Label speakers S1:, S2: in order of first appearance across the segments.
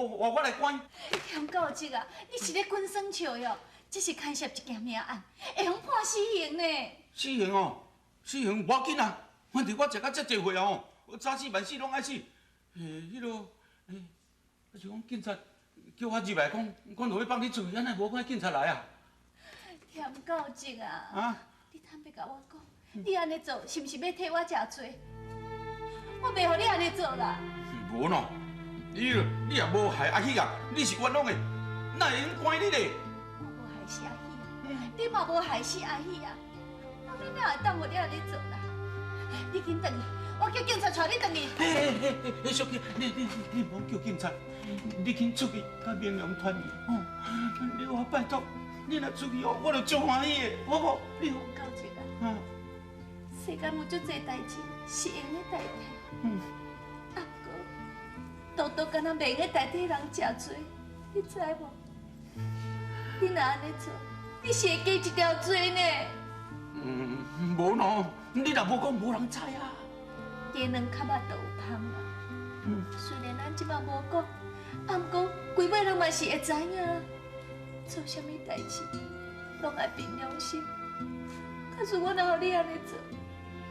S1: 我来管。
S2: 田告职啊，你是咧滚耍笑哟？这是牵涉一件命案，会用判死刑呢。
S1: 死刑哦，死刑无要紧啊，反正我食到遮济岁哦，早死晚死拢爱死。迄落，是讲警察叫我入来讲落去帮你做，安尼无派警察来啊？
S2: 田告职啊，
S1: 啊？
S2: 你坦白甲我讲，你安尼做是毋是要替我食罪？我袂互你安尼做啦。
S1: 无喏，你也无害阿喜啊，你是冤枉的，哪会用关你咧？
S2: 我无害死阿喜啊，你嘛无害死阿喜啊，你哪会当互你安尼做啦？你紧转去，我叫警察带你转去。
S1: 嘿，小姐，你莫叫警察，你紧出去甲明良团圆哦。我拜托，你若出去哦，我就足欢喜的，好不好？你
S2: 田告职啊，世间有足侪代志是用咧代替。阿哥，独敢若袂用代替人食罪，你知无？你若安尼做，你是会加一条罪呢。
S1: 无喏，你若无讲，无人知啊。
S2: 鸡卵壳仔都有香啊。虽然咱即马无讲，啊，毋过规尾人嘛是会知影。做啥物代志，拢爱凭良心。假使我若互你安尼做，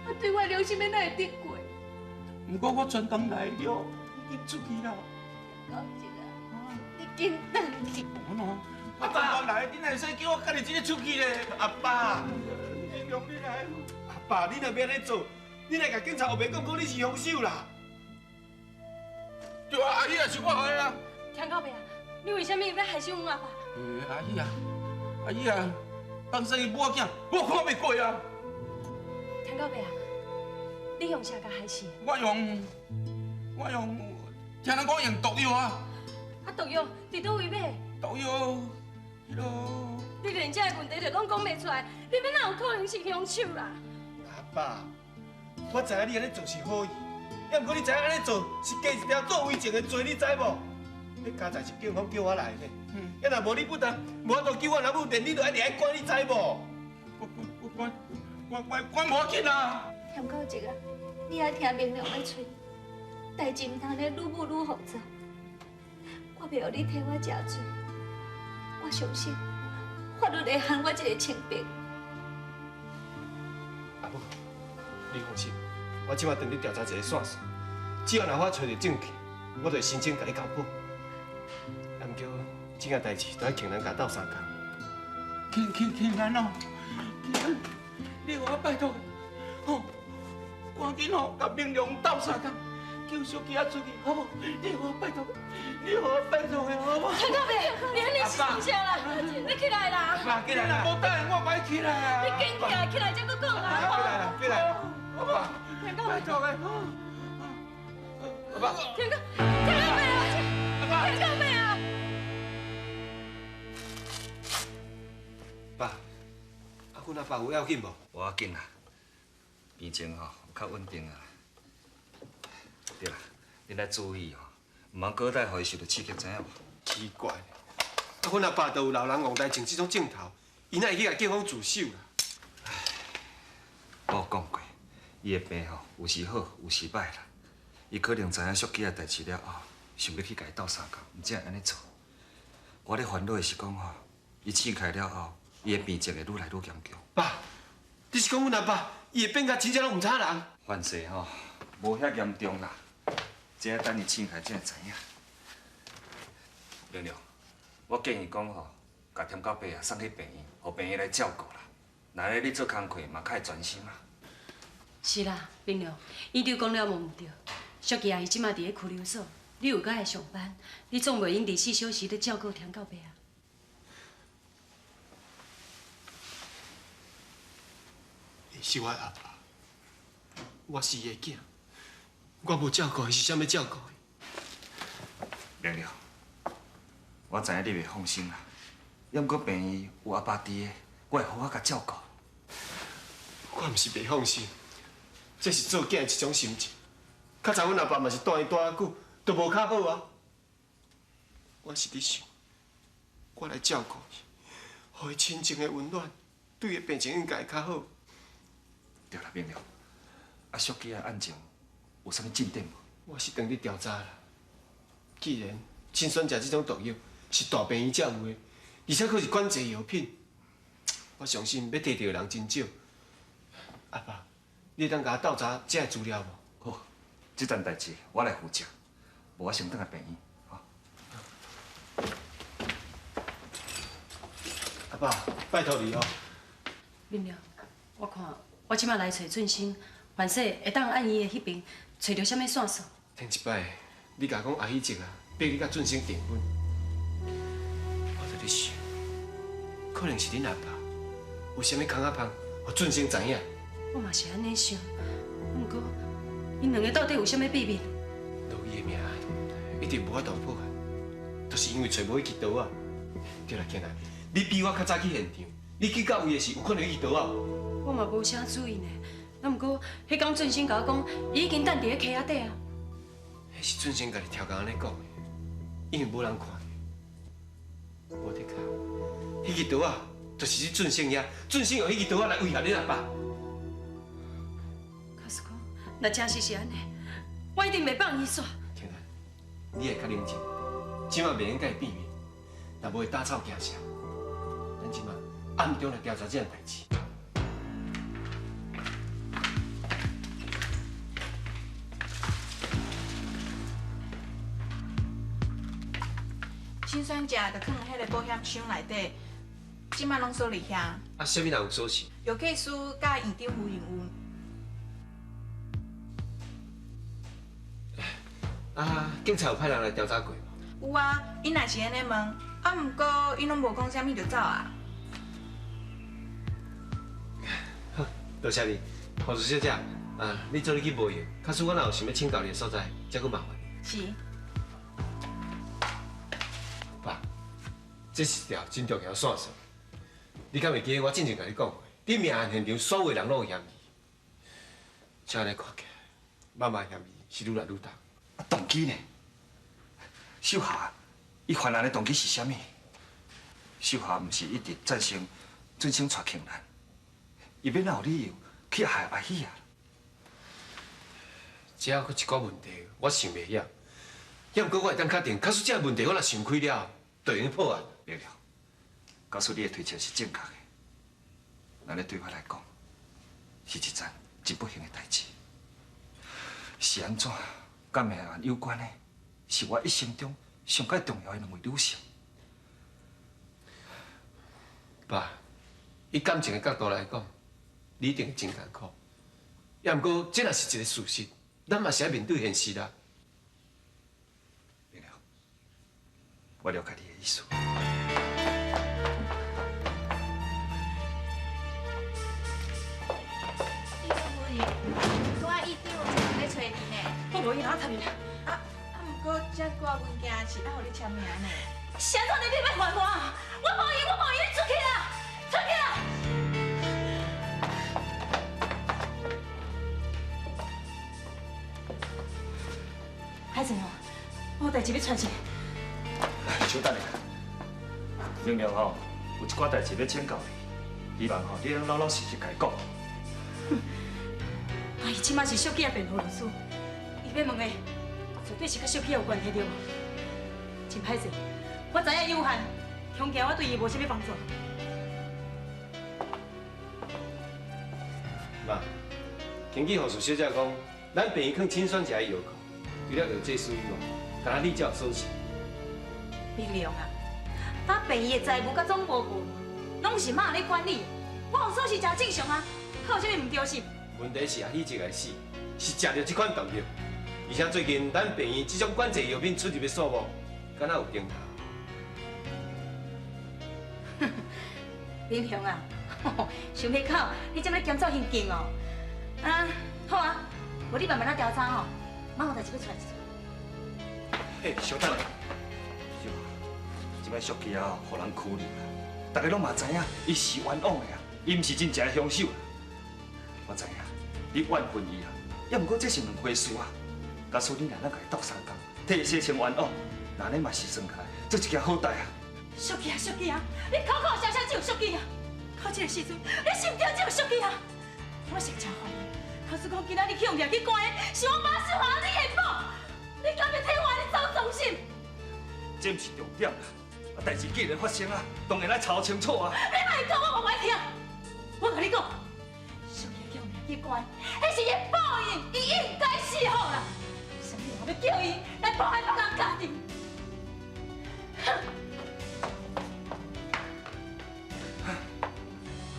S2: 我对我良心要哪会得过？
S1: 不过我专工来了，你紧出去啦。
S2: 高职啊，你紧转去。
S1: 我喏，我专工来，你哪会使叫我家己一个出去咧？阿爸，明良你来。
S3: 阿爸，你若要安尼做，你来甲警察后面讲你是凶手啦。
S1: 对啊，阿姨也是我害啊。
S4: 田告伯啊，你为什么要害死阮阿爸？
S1: 阿姨啊，放生伊母仔囝，我看袂过啊。
S4: 田告伯啊，你用啥甲害死？
S1: 我用，听人讲用毒药啊。
S4: 啊，毒药伫倒位买？
S1: 毒药，迄落。
S4: 你连这个问题就拢讲袂出来，你要哪有可能是凶手啦？
S3: 阿爸，我知影你安尼做是好意，也毋过你知影安尼做是加一条作为情的罪，你知无？迄家在是警方叫我来的，要若无你不但无法度救我阿母，连你都一定爱管，你知无？
S1: 我管无要紧啊。
S2: 田告职啊，你爱听明良的嘴，代志毋通咧愈舞愈复杂。我袂互你替我食罪，我相信法律会还我一个清白。
S3: 阿母，你放心，我即马等你调查一个线索，只要若我找到证据，我就会申请甲你交保。啊，毋过这件代志都要请人甲斗相共。
S1: 请安哦，请安，你我拜托，吼，赶紧吼，甲明良斗相共，叫小姐出去，好不？你我拜托，你我拜托的，好不？
S4: 田告伯，你安尼是啥啦？你起来啦！
S1: 爸，起来啦！无答应我，快起来啊！
S4: 你紧起来，起来才搁讲啦！
S3: 起来啦，起来！
S1: 好不？
S4: 田告伯，
S1: 拜托的，好不？
S4: 田告伯啊！田告伯啊！
S3: 爸，阮阿爸有要紧无？
S5: 无要紧啦，病情吼有较稳定啊。对啦，你来注意吼，唔通搁再互伊受到刺激，知影无？
S3: 奇怪，阮阿爸都有老人戆代种这种镜头，伊哪会去甲警方自首啦？
S5: 我有讲过，伊的病吼有时好，有时歹啦。伊可能知影俗记的代志了后，想要去甲伊斗相共，毋才会安尼做。我咧烦恼的是讲吼，伊刺开了后，伊的病情会愈来愈严重。
S3: 爸，你是讲阮阿爸，伊会变甲真正拢毋知人？
S5: 凡事吼无遐严重啦，只要等伊刺开才会知影。亮亮，我建议讲吼，甲田告伯啊送去病院，互病院来照顾啦。那咧你做工课嘛，较会专心啊。
S4: 是啦，冰良，伊就讲了无毋对。小琪阿姨即马伫咧拘留所，你有甲会上班，你总袂用24小时咧照顾田告伯啊？
S3: 伊是我阿爸，我是伊的囝，我无照顾伊是啥物照顾伊？
S5: 亮亮，我知影你袂放心啦，要毋过病院有阿爸伫的，我会好好甲照顾。
S3: 我毋是袂放心，这是做囝的一种心情。较早阮阿爸嘛是住院住啊久，都无较好啊。我是咧想，我来照顾伊，互伊亲情的温暖，对伊病情应该会较好。
S5: 对啦，明亮，啊，属记的案情有啥物进展无？
S3: 我是等你调查啦。既然亲选食这种毒药是大病院才有的，而且佫是管制药品。我相信要摕到的人真少。阿爸，你当甲我调查这资料无？
S5: 好，这件代志我来负责，无我先转来病院。
S3: 阿爸，拜托你哦。
S4: 明了，我看我即马来找俊生，凡说会当按伊的迄边找到啥物线索。
S3: 顶一摆，你甲讲阿喜姐啊，逼你甲俊生订婚，我在咧想，可能是恁阿爸有啥物空仔芳，互俊生知影。
S4: 我嘛是安尼想，不过因两个到底有啥物秘密？
S3: 老伊的命一定无法度破案，就是因为找无迄支刀啊。对啦，囡仔，你比我较早去现场，你去到位的时，有可能迄支刀啊无？
S4: 我嘛无啥注意呢。啊，不过迄天俊生甲我讲，伊已经等伫咧溪仔底啊。
S3: 迄是俊生家己超工安尼讲的，因为无人看到。无得靠，迄支刀啊，就是你俊生遐，俊生用迄支刀啊来威胁你阿爸。
S4: 可是讲，若真是安尼，我一定袂放伊煞。
S3: 天啊，你会较冷静，即马袂用甲伊变面，若无会打草惊蛇。咱即马暗中来调查这件代志。
S6: 亲选者就放迄个保险箱内底，即摆拢锁伫遐。
S3: 啊，啥物人有锁匙？
S6: 药剂师甲院长夫人有。
S3: 啊，警察有派人来调查过无？
S6: 有啊，因也是安尼问，啊，毋过因拢无讲啥物就走啊。
S3: 好，多谢你，护士小姐。啊，你做你去无用，假使我若有想要请教你的所在，再搁麻烦你。
S6: 是。
S3: 爸，这是条真重要的线索。你敢会记得我之前甲你讲过，你命案现场所有的人拢有嫌疑。照安尼看起来，妈妈嫌疑是愈来愈大。
S5: 啊，动机呢？秀霞，伊犯案的动机是啥物？秀霞毋是一直赞成俊生娶庆兰，伊要哪有理由去害阿喜啊？
S3: 这还佫一寡问题，我想袂晓。要毋过我会当确定，假使这个问题我若想开了，就用破案。
S5: 明了，假使你的推测是正确的，那你对我来讲，是一件真不幸的代志。是安怎？甲命案有关的，是我一生中上界重要的两位女性。
S3: 爸，以感情的角度来讲，你一定真艰苦。要毋过，这若是一个事实，咱嘛是要面对现实啦。
S5: 明了，我了解你的意思。
S6: 院长夫人，我院长咧找你呢。
S4: 我无闲哪插你啦。
S6: 毋过遮寡文件是爱互你签名呢。
S4: 啥子你要还我？我无意，你出去啦！出去啦！海神哦，我有代志要传你。
S5: 稍等下，明明吼有一寡代志要请教你，希望吼你能老老实实甲伊讲。
S4: 啊，伊即马是小姐的辩护律师，伊要问的绝对是甲小姐有关系对无？真歹势，我知影有限，恐惊我对伊无啥物帮助。
S3: 妈，根据护士小姐讲，咱病院放清选者的药库，除了药剂师以外，敢若你才有锁匙。
S4: 明良啊，咱病院的财务甲总部部，拢是妈咧管理，我有锁匙真正常啊，靠啥物唔对是？
S3: 问题是阿喜一个死，是食着这款毒药，而且最近咱病院这种管制药品出入的数目，敢若有顶头。
S4: 明良啊，想袂到你这么检查很劲哦。啊，好啊，无你慢慢来调查吼，妈有代志要传一传。
S5: 嘿，稍等下，小华，即摆俗气啊，互人驱离啦。大家拢嘛知影，伊是冤枉的啊，伊毋是真正的凶手啊。我知影，你怨恨伊啊，也毋过这是两回事啊。假使你若能甲伊斗相共，替伊洗清冤枉，那你嘛是算起来做一件好代啊。
S4: 俗气啊，俗气啊！你口口声声只有俗气啊！到这个时阵，你心中只有俗气啊！我是真烦你，可是讲今仔日去用掠去关的，是我妈是还你的某，你敢要替我的走忠心？
S5: 这毋是重点啦。代志既然发生啊，当然来查清楚啊。
S4: 你莫讲，我无爱听。我甲你讲，小姐叫名去关，迄是伊报应，伊应该死好啦。啥物话要叫伊来破坏别人家庭？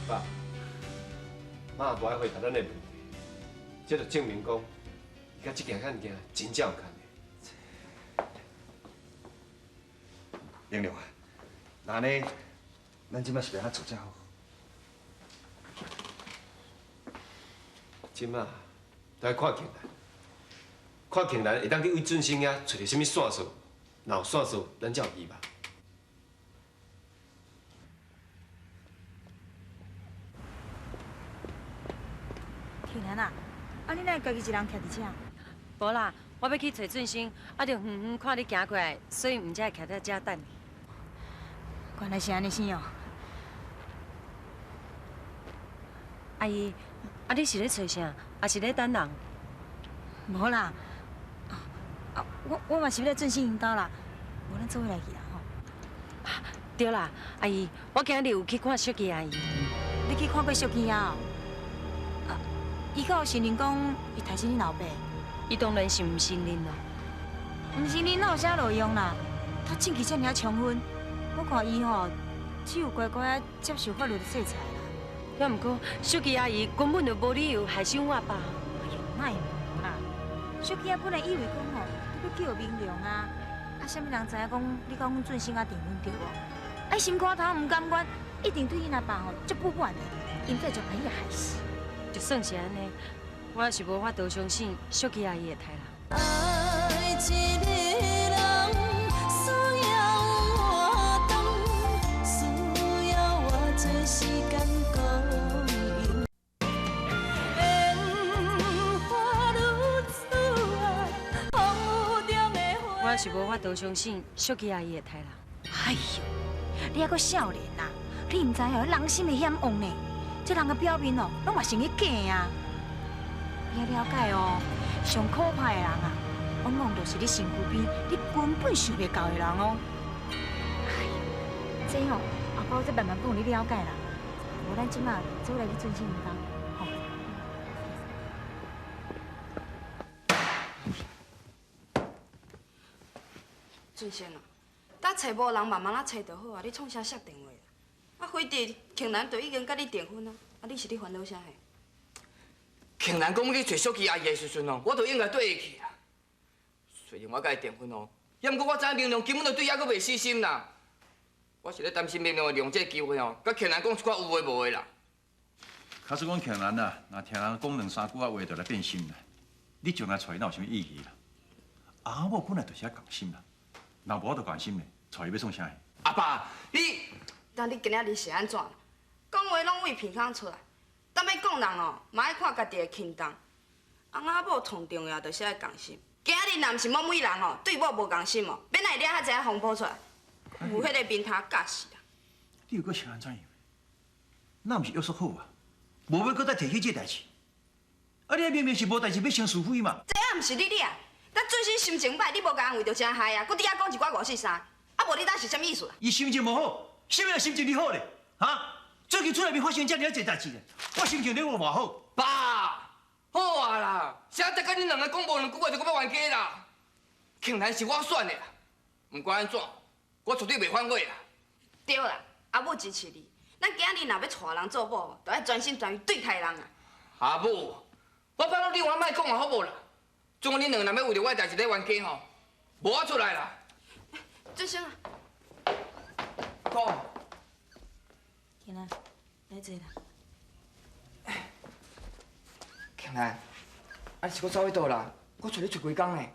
S3: 爸，妈也无爱回答咱的问题，这就证明讲，伊甲这件案件真正有牵连。
S5: 玲玲啊，那呢，咱即摆是要安怎做才好？
S3: 即马都要看庆兰，看庆兰会当去魏俊生遐找到什么线索，若有线索，咱才有希望。
S4: 庆兰啊，你哪会家己一人徛伫遮？
S7: 无啦，我要去找俊生，啊，就远远看你行过来，所以毋才会徛在遮等你。
S4: 原来是安尼生哦。
S7: 阿姨，啊，你是咧找啥？还是咧等人？
S4: 无啦，我嘛是要来振兴引导啦，无咱做伙来去啦吼。
S7: 对啦，阿姨，我今日有去看小琪阿姨。
S4: 你去看过小琪啊？伊可有承认讲伊杀死你老爸？
S7: 伊当然是毋承认咯。
S4: 毋承认哪有啥路用啦？他证据遮尔充分，我看伊吼只有乖乖接受法律的制裁啦。
S7: 也毋过，小琪阿姨根本就无理由害伤我爸。
S4: 哎呀，哪会无啦？小琪本来以为讲吼，你要救明良啊，啥物人知影讲你甲阮俊生啊订婚对无？心肝头毋甘愿，一定对因阿爸吼足不满的，因这就把伊害死。
S7: 就算是安尼，我也是无法度相信小琪阿姨会杀人。
S2: 爱一个人需要我等，需要我多时间供应。烟花如此啊，荒芜中的花。
S7: 我也是无法度相信小琪阿姨会杀人。
S4: 哎呦，你还阁少年呐？你毋知哦，人心会险恶呢。这人的表面哦，拢嘛成个假啊！你要了解哦，上可怕的人啊，往往就是你身躯边你根本想袂到的人哦。哎，这哦，后摆我再慢慢讲你了解啦。无咱即马做来去遵守引导，吼。
S8: 俊生啊，等找无人慢慢啊找就好啊！你创啥摔电话？啊，非得庆兰就已经甲你订婚啊！啊，你是咧烦恼啥嘿？
S9: 庆兰讲要去找小琪阿姨的时阵哦，我就应该对伊去啦。虽然我甲伊订婚哦，也毋过我知影明良根本就对抑阁袂死心啦。我是咧担心明良会利用这个机会哦，甲庆兰讲一寡有诶无诶啦。
S10: 假使讲庆兰啊，若听人讲两三句啊话，就来变心啦。你将来找伊哪有啥物意义啦？阿某本来就是遐共心啦，若无就共心咧，找伊要创啥个？
S9: 阿爸，你。
S8: 但你今仔日是安怎？讲话拢为鼻孔出来，当要讲人哦，嘛爱看家己的轻重。翁仔某上重要就是爱共心。今仔日若毋是某某人哦，对某无共心哦，免来抓遐济风波出来，有迄个面头假死啦。
S10: 你又搁想安怎样？那毋是约束好啊？无要搁再提起这代志。啊，你明明是无代志要升是非嘛？
S8: 这也毋是你俩，咱最新心情歹，你无甲安慰就真害啊！搁伫遐讲一寡五四三，啊无你当是啥物意思啊？
S10: 伊心情无好。什么心情你好咧？啊！最近厝内面发生遮尔济代志咧，我心情咧我偌好。
S9: 爸，好啊啦，啥再甲恁两个讲无两句话就搁要冤家啦。庆兰是我选的啦，毋管安怎，我绝对袂反悔啦。
S8: 对啦，阿母支持你。咱今仔日若要娶人做某，就要专心专意对待人啊。
S9: 阿母，我拜托你我莫讲啊，好无啦？总阮恁两个若要为着我的代志咧冤家吼，无我出来啦。
S8: 俊生啊。
S9: 讲，
S4: 庆兰，来坐啦。
S9: 庆兰，啊你是搁走去倒啦？我找你找几工呢？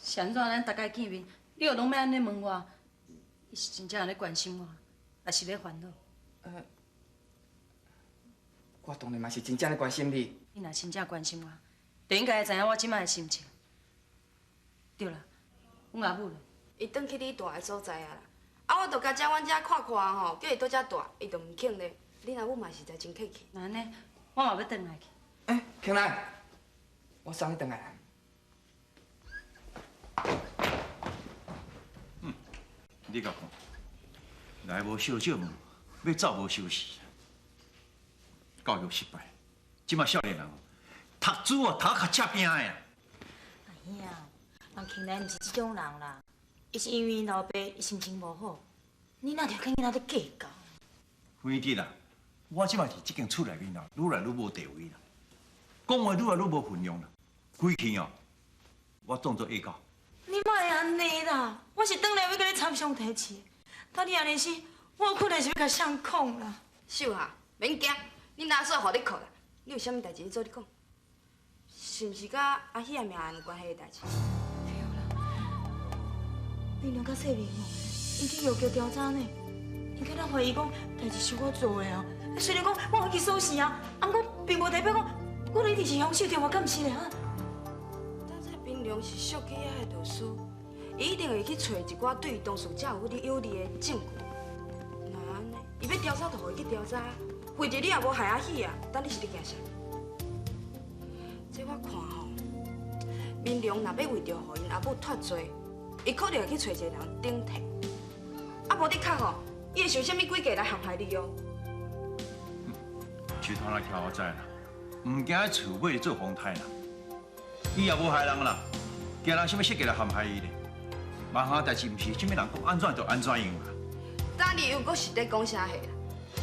S7: 是安怎咱大家见面，你又拢要安尼问我？伊是真正有咧关心我，还是咧烦恼？
S9: 我当然嘛是真正咧关心你。
S7: 你若真正关心我，就应该会知影我即摆的心情。对啦，阮阿母了。
S8: 伊转去你住的所在啊啦。啊，我著甲遮阮遮看看吼，叫伊倒遮住，伊就毋肯咧。恁阿母嘛实在真客气。
S7: 那安尼，我嘛要转来去。
S9: 庆兰，我送你转来啦。
S10: 你甲看，来无小少门，要走无收拾。教育失败，即马少年人读书哦，读较吃拼的呀。
S4: 哎呀，人庆来毋是这种人啦，伊是因为老爸伊心情无好，你哪条跟伊哪在计较？
S10: 辉弟啦，我即马是这间厝内面啦，愈来愈无地位啦，讲话愈来愈无分量啦，规气哦，我当作恶教。
S4: 你莫会安尼啦，我是转来要甲你参详提起，当你安尼时，我有可能是要甲相控啦。
S8: 秀哈，免惊，恁阿嫂互你靠啦。你有啥物代志，你做你讲。是毋是甲阿喜的命案有关系的代志？
S4: 对啦，冰凉甲细明哦，因去药局调查呢，因敢若怀疑讲代志是我做的哦。虽然讲我去锁匙啊，啊，我并无代表讲我一定是凶手，对我敢毋是咧啊？
S8: 但这冰凉是小鸡仔的律师，伊一定会去找一寡对当事者有有利的证据。那安尼，伊要调查就互伊去调查，或者你也无害阿喜啊，等你是咧惊啥？这我看吼，明良若要为着互因阿母脱罪，伊可能会去找一个人顶替。啊，无的确吼，伊会想啥物诡计来陷害你哦。
S10: 手头来听我知啦，唔惊喺厝尾做风台啦。伊也无害人啦，惊人啥物设计来陷害伊咧。万项代志唔是啥物人讲安怎就安怎用啦。
S8: 等你又搁是咧讲啥货啦？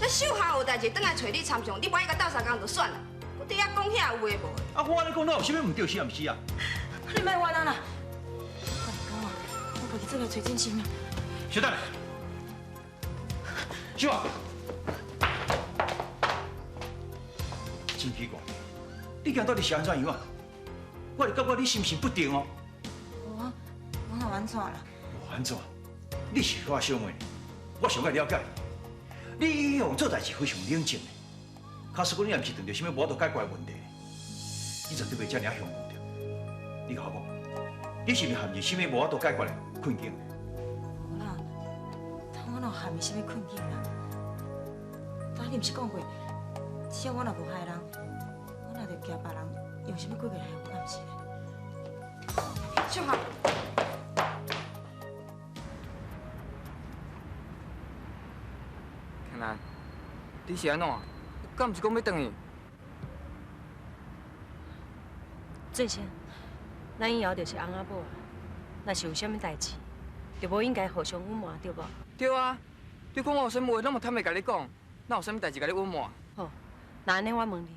S8: 那秀下有代志，转来找你参详，你万一甲斗相共就算啦。我伫遐讲遐有诶无诶。
S10: 啊，我安尼讲，哪有啥物唔对，是啊，唔是啊？
S4: 你莫冤人啦！我讲啊，我家己做来找真心啊。
S10: 小等，秀啊，真奇怪，你今到底是安怎样啊？我是感觉你心神不定哦。
S4: 我哪安怎啦？
S10: 无安怎？你是我小妹，我上爱了解你。你以往做代志非常冷静的，假使讲你也不是碰到啥物无法度解决的问题，你绝对袂遮尔凶猛着。你甲我讲，你是毋是陷入啥物无法度解决的困境？
S4: 无啦，我哪陷入啥物困境啦？但你毋是讲过，只要我若无害人，我哪着惊别人用啥物诡计来害我，敢毋是咧？
S8: 秀下。
S9: 庆兰，你是安怎？敢毋是讲要转去？
S7: 最先，咱以后就是翁仔某啊，若是有啥物代志，就无应该互相隐瞒，对无？
S9: 对啊，你讲我有啥物话，拢无坦白甲你讲，哪有啥物代志甲你隐瞒？
S7: 好，那安尼我问你，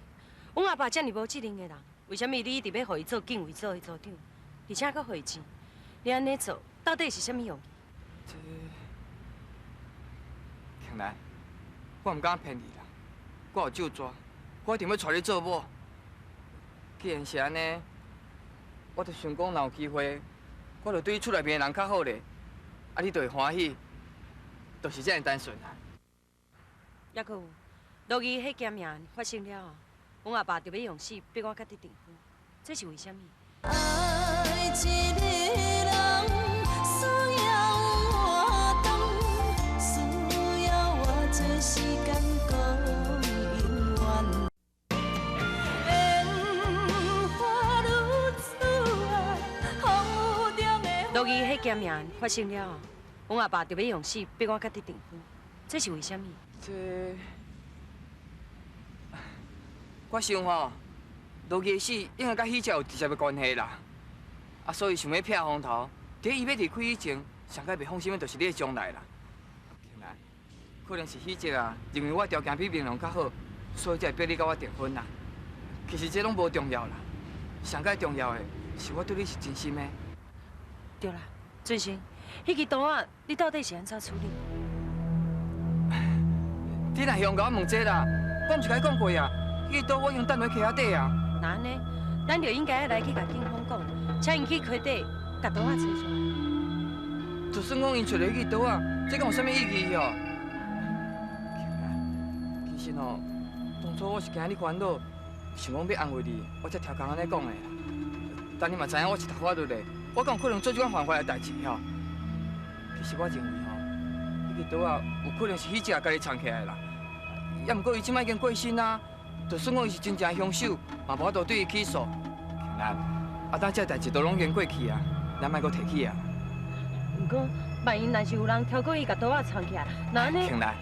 S7: 阮阿爸遮尔无责任的人，为什么你一直要互伊做警卫组的组长，而且搁互伊钱？你安尼做，到底是啥物用意？
S9: 这，庆兰，我唔敢骗你啦，我有酒抓，我一定要带你做某。既然是安尼，我就想讲，若有机会，我就对厝内面的人较好咧，啊，你就会欢喜，就是这样单纯啊。
S7: 抑搁有，落雨迄件命案发生了后，阮阿爸就要用死逼我甲你订婚，这是为什么？
S2: 爱一个人，需要活动，需要我做时间讲永远。
S7: 落雨迄件命案发生了后，阮阿爸就要用死逼我甲你订婚，这是为什么？
S9: 这，我想吼，落雨死应该甲喜姐有直接的关系啦。啊，所以想要撇风头，伫伊要离开以前，上届袂放心的就是你的将来啦。庆兰，可能是喜姐啊，认为我条件比明良较好，所以才会逼你甲我订婚啦。其实这拢无重要啦，上届重要的是我对你是真心的。
S7: 对啦，俊生，迄支刀仔你到底是安怎处理？
S9: 你若向我问这啦，我毋是甲你讲过啊，迄支刀我用等落溪底啊。
S7: 那安尼，咱就应该来去甲警方讲，请因去溪底甲刀仔找出来。
S9: 就算讲因找到迄支刀啊，这敢有啥物意义哦？其实哦，当初我是惊你烦恼，想讲要安慰你，我才调工安尼讲的啦。但你嘛知影我是读法律的，我敢有可能做这款犯法的代志吼？其实我认为吼，迄支刀啊，有可能是喜姐家己藏起来啦。也毋过伊即摆已经过身啊，就算讲伊是真正凶手，嘛无法度对伊起诉。庆兰，啊，等这代志都拢已经过去啊，咱莫阁提起啊。
S7: 不过，万一若是有人挑过伊，甲刀仔藏起来，那安尼。
S9: 庆来，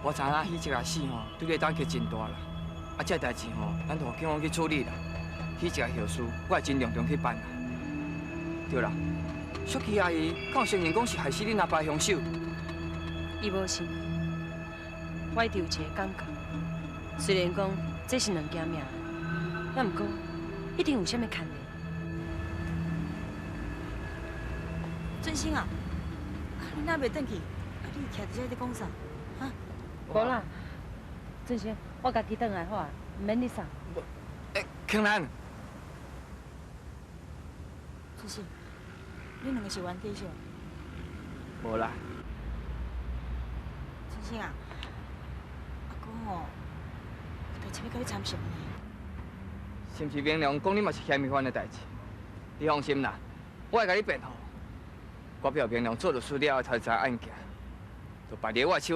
S9: 我知影迄一个死吼，对你打击真大啦。啊，这代志吼，咱就警方去处理啦。迄一个后事，我会尽量中去办啦。对啦，淑琪阿姨敢有承认讲是害死恁阿爸的凶手？
S7: 伊无信，我一直有一个感觉，虽然讲这是两件命，也毋过一定有啥物牵连。
S4: 振兴啊，你哪袂转去？你徛伫遮在讲啥？哈？
S7: 无啦，振兴，我家己转来好啊，毋免你送。
S9: 庆兰，
S4: 振兴，你两个是冤家是无？
S9: 无啦。
S4: 振兴啊，阿公吼，有代志要甲你参详呢。
S9: 是毋是明良讲你嘛是嫌麻烦的代志？你放心啦，我会甲你辩护。我表明良做律师了后才知影案件，就摆伫我手。